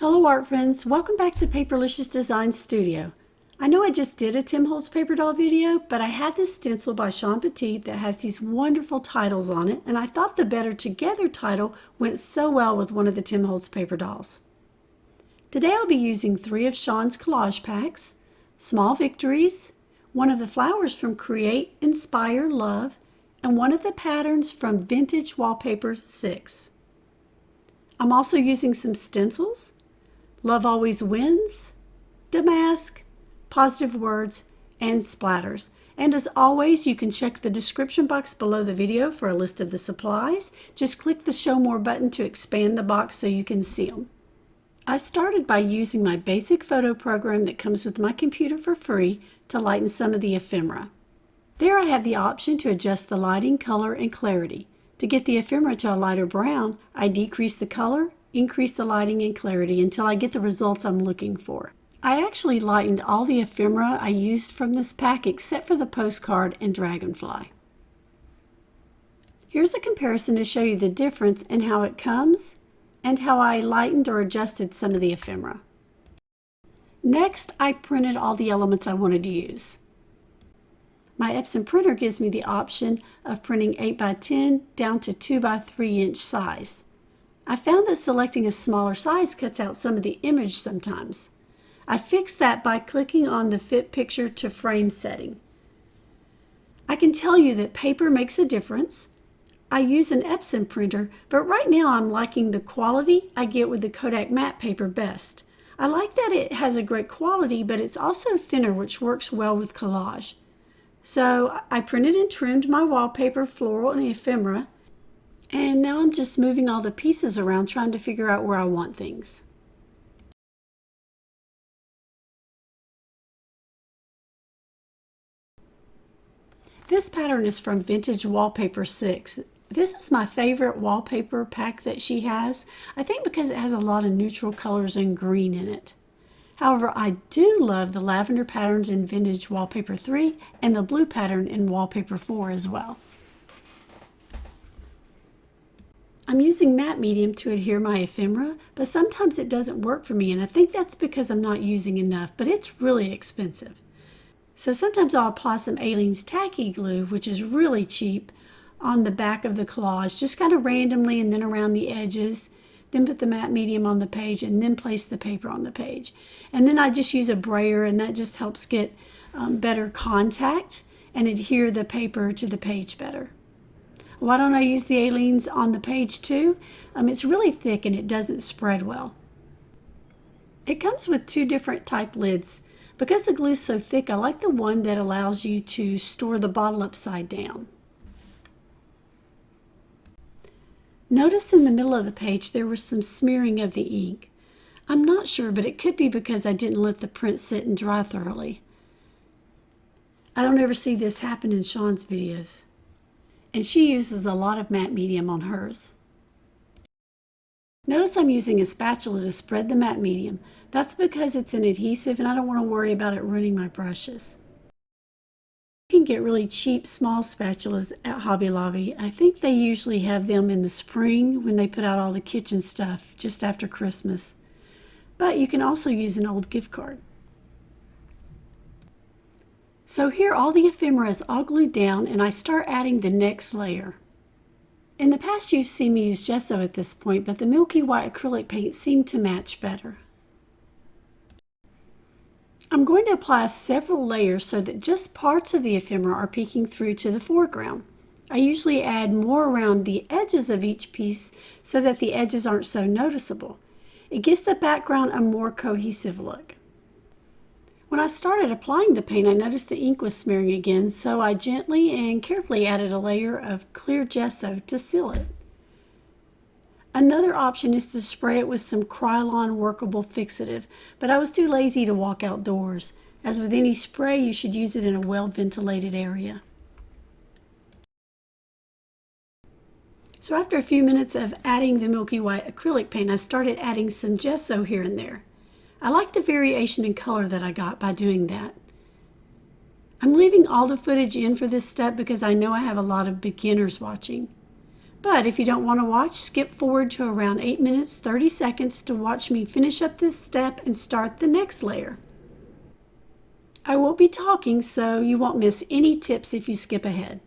Hello art friends, welcome back to Paperlicious Design Studio. I know I just did a TIM HOLTZ paper doll video, but I had this stencil by Shawn Petite that has these wonderful titles on it, and I thought the Better Together title went so well with one of the TIM HOLTZ paper dolls. Today I'll be using 3 of Shawn's collage packs, Small Victories, one of the flowers from Create, Inspire, Love, and one of the patterns from Vintage Wallpaper 6. I'm also using some stencils, Love Always Wins, Damask, Positive Words, and Splatters. And as always, you can check the description box below the video for a list of the supplies. Just click the Show More button to expand the box so you can see them. I started by using my basic photo program that comes with my computer for free to lighten some of the ephemera. There I have the option to adjust the lighting, color, and clarity. To get the ephemera to a lighter brown, I decrease the color, increase the lighting and clarity until I get the results I'm looking for. I actually lightened all the ephemera I used from this pack except for the postcard and dragonfly. Here's a comparison to show you the difference in how it comes and how I lightened or adjusted some of the ephemera. Next, I printed all the elements I wanted to use. My Epson printer gives me the option of printing 8x10 down to 2x3 inch size. I found that selecting a smaller size cuts out some of the image sometimes. I fixed that by clicking on the Fit Picture to Frame setting. I can tell you that paper makes a difference. I use an Epson printer, but right now I'm liking the quality I get with the Kodak matte paper best. I like that it has a great quality, but it's also thinner, which works well with collage. So I printed and trimmed my wallpaper, floral, and ephemera, and now I'm just moving all the pieces around trying to figure out where I want things. This pattern is from Vintage Wallpaper 6. This is my favorite wallpaper pack that she has, I think because it has a lot of neutral colors and green in it. However, I do love the lavender patterns in Vintage Wallpaper 3 and the blue pattern in Wallpaper 4 as well. I'm using matte medium to adhere my ephemera, but sometimes it doesn't work for me, and I think that's because I'm not using enough, but it's really expensive. So sometimes I'll apply some Aleene's tacky glue, which is really cheap, on the back of the collage, just kind of randomly and then around the edges, then put the matte medium on the page and then place the paper on the page. And then I just use a brayer, and that just helps get better contact and adhere the paper to the page better. Why don't I use the Aleene's on the page too? It's really thick and it doesn't spread well. It comes with 2 different type lids. Because the glue's so thick, I like the one that allows you to store the bottle upside down. Notice in the middle of the page there was some smearing of the ink. I'm not sure, but it could be because I didn't let the print sit and dry thoroughly. I don't ever see this happen in Shawn's videos. And she uses a lot of matte medium on hers. Notice I'm using a spatula to spread the matte medium. That's because it's an adhesive and I don't want to worry about it ruining my brushes. You can get really cheap small spatulas at Hobby Lobby. I think they usually have them in the spring when they put out all the kitchen stuff just after Christmas. But you can also use an old gift card. So here all the ephemera is all glued down, and I start adding the next layer. In the past you've seen me use gesso at this point, but the Milky white acrylic paint seemed to match better. I'm going to apply several layers so that just parts of the ephemera are peeking through to the foreground. I usually add more around the edges of each piece so that the edges aren't so noticeable. It gives the background a more cohesive look. When I started applying the paint, I noticed the ink was smearing again, so I gently and carefully added a layer of clear gesso to seal it. Another option is to spray it with some Krylon workable fixative, but I was too lazy to walk outdoors. As with any spray, you should use it in a well-ventilated area. So after a few minutes of adding the Milky white acrylic paint, I started adding some gesso here and there. I like the variation in color that I got by doing that. I'm leaving all the footage in for this step because I know I have a lot of beginners watching. But if you don't want to watch, skip forward to around 8 minutes 30 seconds to watch me finish up this step and start the next layer. I won't be talking, so you won't miss any tips if you skip ahead.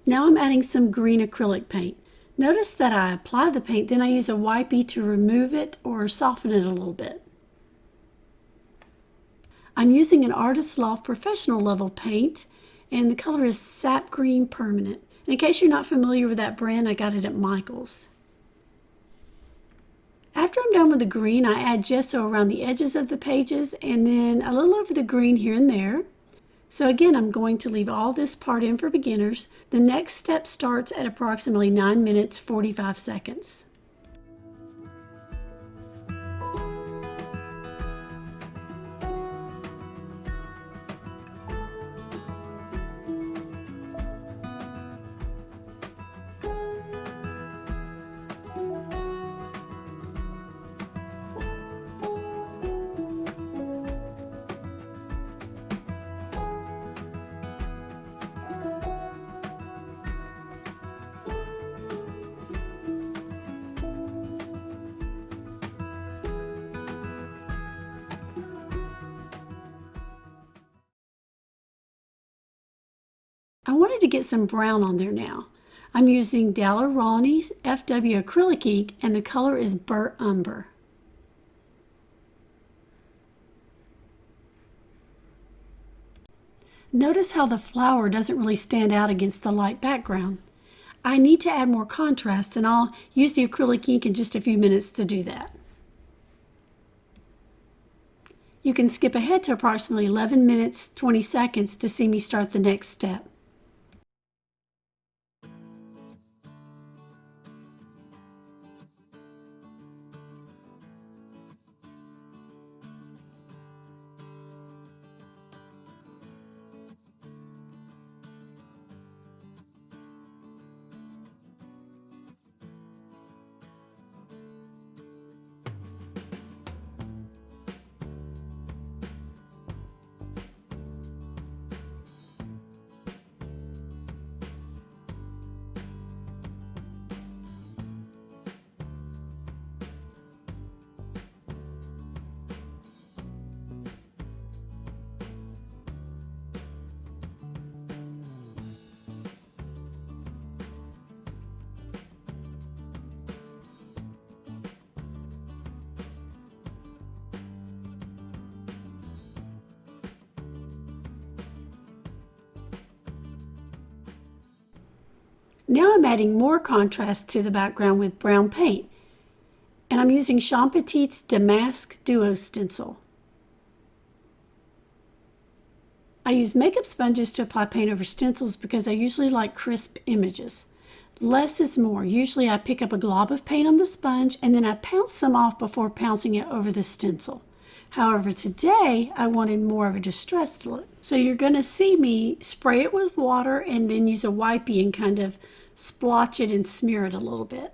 Now I'm adding some green acrylic paint. Notice that I apply the paint, then I use a wipey to remove it or soften it a little bit. I'm using an Artist Loft professional level paint, and the color is Sap Green Permanent. And in case you're not familiar with that brand, I got it at Michael's. After I'm done with the green, I add gesso around the edges of the pages and then a little over the green here and there. So again, I'm going to leave all this part in for beginners. The next step starts at approximately 9 minutes 45 seconds. I wanted to get some brown on there now. I'm using Daler-Rowney's FW acrylic ink and the color is Burnt Umber. Notice how the flower doesn't really stand out against the light background. I need to add more contrast, and I'll use the acrylic ink in just a few minutes to do that. You can skip ahead to approximately 11 minutes 20 seconds to see me start the next step. Now I'm adding more contrast to the background with brown paint, and I'm using Shawn Petite's Damask Duo Stencil. I use makeup sponges to apply paint over stencils because I usually like crisp images. Less is more. Usually I pick up a glob of paint on the sponge and then I pounce some off before pouncing it over the stencil. However, today I wanted more of a distressed look. So you're going to see me spray it with water and then use a wipey and kind of splotch it and smear it a little bit.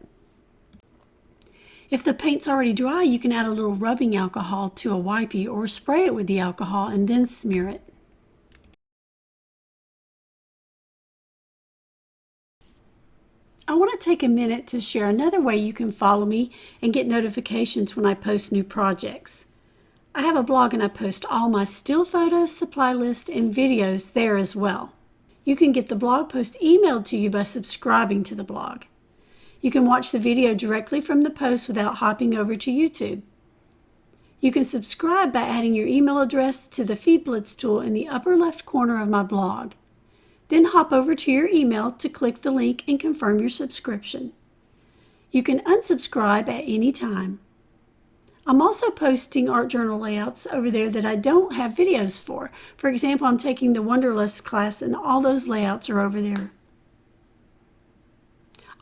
If the paint's already dry, you can add a little rubbing alcohol to a wipey or spray it with the alcohol and then smear it. I want to take a minute to share another way you can follow me and get notifications when I post new projects. I have a blog and I post all my still photos, supply list, and videos there as well. You can get the blog post emailed to you by subscribing to the blog. You can watch the video directly from the post without hopping over to YouTube. You can subscribe by adding your email address to the Feed Blitz tool in the upper left corner of my blog. Then hop over to your email to click the link and confirm your subscription. You can unsubscribe at any time. I'm also posting art journal layouts over there that I don't have videos for. For example, I'm taking the Wonderlust class and all those layouts are over there.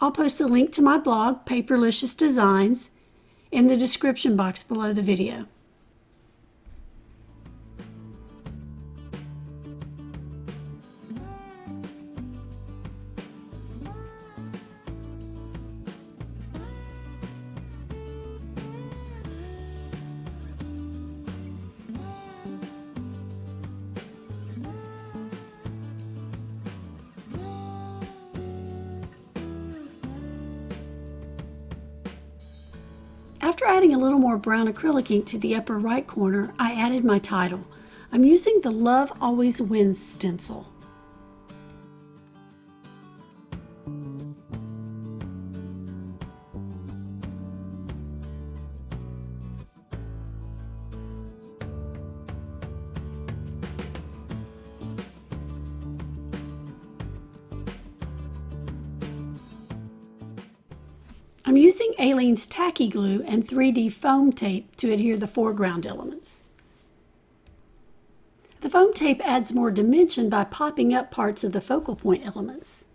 I'll post a link to my blog, Paperlicious Designs, in the description box below the video. After adding a little more brown acrylic ink to the upper right corner, I added my title. I'm using the Love Always Wins stencil. I'm using Aleene's tacky glue and 3D foam tape to adhere the foreground elements. The foam tape adds more dimension by popping up parts of the focal point elements.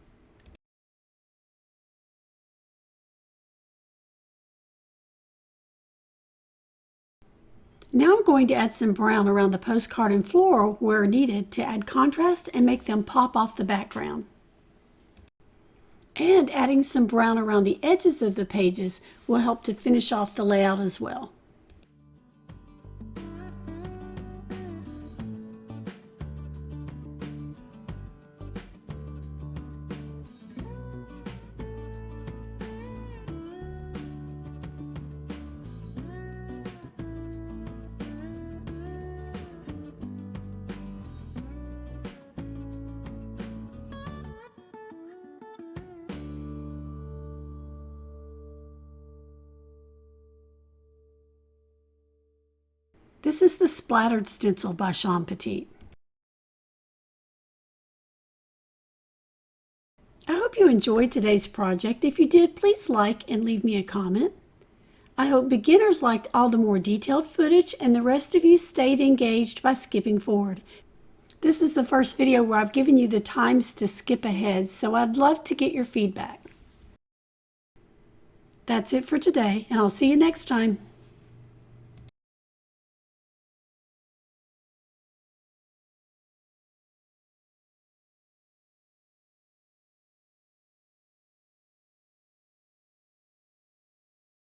Now I'm going to add some brown around the postcard and floral where needed to add contrast and make them pop off the background. And adding some brown around the edges of the pages will help to finish off the layout as well. This is the Splattered Stencil by Shawn Petite. hope you enjoyed today's project. If you did, please like and leave me a comment. I hope beginners liked all the more detailed footage and the rest of you stayed engaged by skipping forward. This is the first video where I've given you the times to skip ahead, so I'd love to get your feedback. That's it for today, and I'll see you next time.